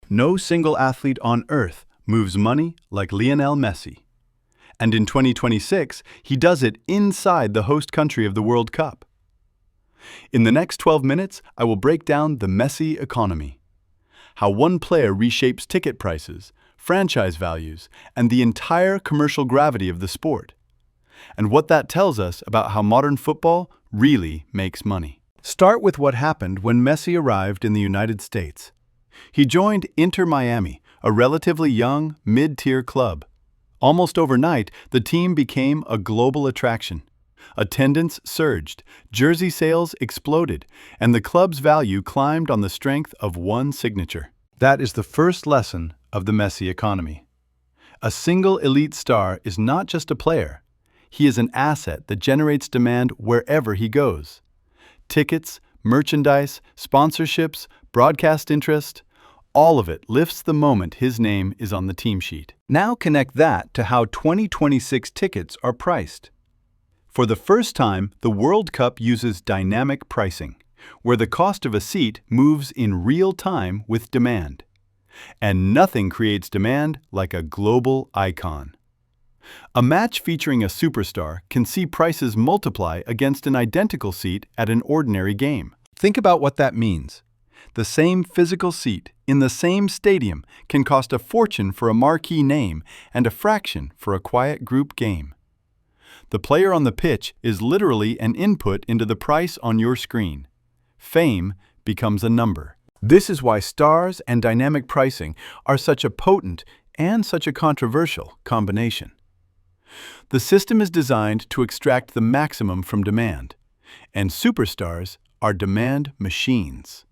No single athlete on earth moves money like Lionel Messi. And in 2026, he does it inside the host country of the World Cup. In the next 12 minutes, I will break down the Messi economy. How one player reshapes ticket prices, franchise values, and the entire commercial gravity of the sport. And what that tells us about how modern football really makes money. Start with what happened when Messi arrived in the United States. He joined Inter Miami, a relatively young, mid-tier club. Almost overnight, the team became a global attraction. Attendance surged, jersey sales exploded, and the club's value climbed on the strength of one signature. That is the first lesson of the Messi economy. A single elite star is not just a player. He is an asset that generates demand wherever he goes. Tickets, merchandise, sponsorships, broadcast interest, all of it lifts the moment his name is on the team sheet. Now connect that to how 2026 tickets are priced. For the first time, the World Cup uses dynamic pricing, where the cost of a seat moves in real time with demand. And nothing creates demand like a global icon. A match featuring a superstar can see prices multiply against an identical seat at an ordinary game. Think about what that means. The same physical seat in the same stadium can cost a fortune for a marquee name and a fraction for a quiet group game. The player on the pitch is literally an input into the price on your screen. Fame becomes a number. This is why stars and dynamic pricing are such a potent and such a controversial combination. The system is designed to extract the maximum from demand, and superstars are demand machines.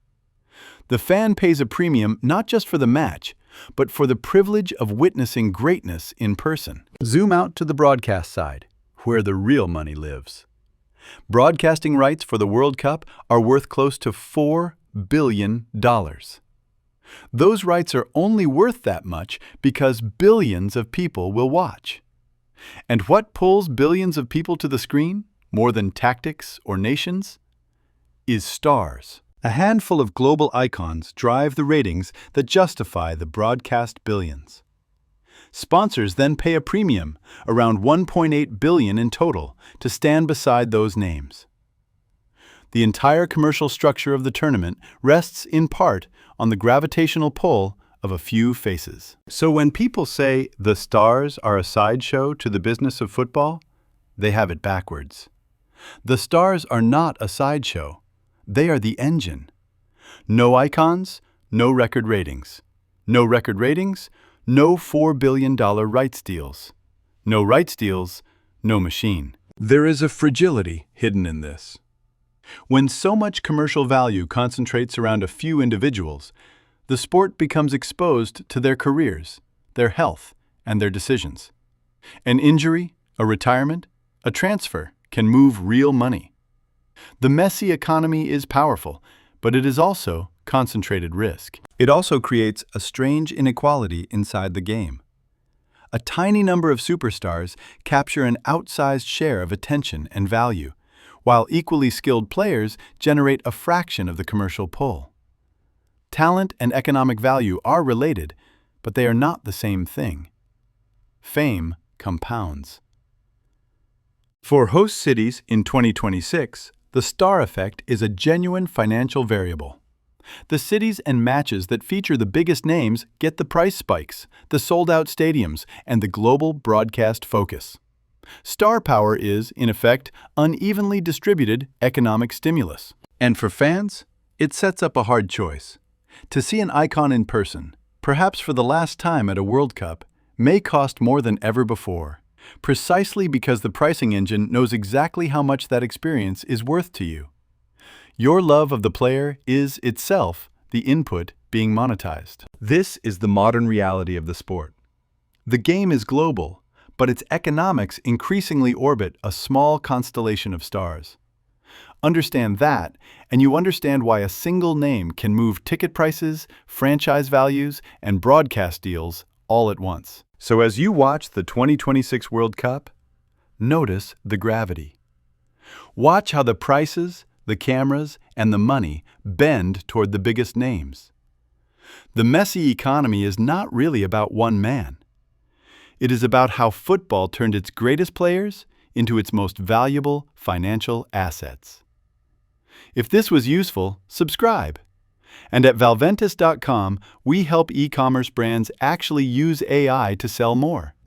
The fan pays a premium not just for the match, but for the privilege of witnessing greatness in person. Zoom out to the broadcast side, where the real money lives. Broadcasting rights for the World Cup are worth close to $4 billion. Those rights are only worth that much because billions of people will watch. And what pulls billions of people to the screen, more than tactics or nations, is stars. A handful of global icons drive the ratings that justify the broadcast billions. Sponsors then pay a premium, around $1.8 billion in total, to stand beside those names. The entire commercial structure of the tournament rests in part on the gravitational pull of a few faces. So when people say the stars are a sideshow to the business of football, they have it backwards. The stars are not a sideshow. They are the engine. No icons, no record ratings. No record ratings, no $4 billion rights deals. No rights deals, no machine. There is a fragility hidden in this. When so much commercial value concentrates around a few individuals, the sport becomes exposed to their careers, their health, and their decisions. An injury, a retirement, a transfer can move real money. The Messi economy is powerful, but it is also concentrated risk. It also creates a strange inequality inside the game. A tiny number of superstars capture an outsized share of attention and value, while equally skilled players generate a fraction of the commercial pull. Talent and economic value are related, but they are not the same thing. Fame compounds. For host cities in 2026, the star effect is a genuine financial variable. The cities and matches that feature the biggest names get the price spikes, the sold-out stadiums, and the global broadcast focus. Star power is, in effect, unevenly distributed economic stimulus. And for fans, it sets up a hard choice. To see an icon in person, perhaps for the last time at a World Cup, may cost more than ever before, precisely because the pricing engine knows exactly how much that experience is worth to you. Your love of the player is itself the input being monetized. This is the modern reality of the sport. The game is global, but its economics increasingly orbit a small constellation of stars. Understand that, and you understand why a single name can move ticket prices, franchise values, and broadcast deals all at once. So as you watch the 2026 World Cup, notice the gravity. Watch how the prices, the cameras, and the money bend toward the biggest names. The Messi economy is not really about one man. It is about how football turned its greatest players into its most valuable financial assets. If this was useful, subscribe. And at valventus.com, we help e-commerce brands actually use AI to sell more.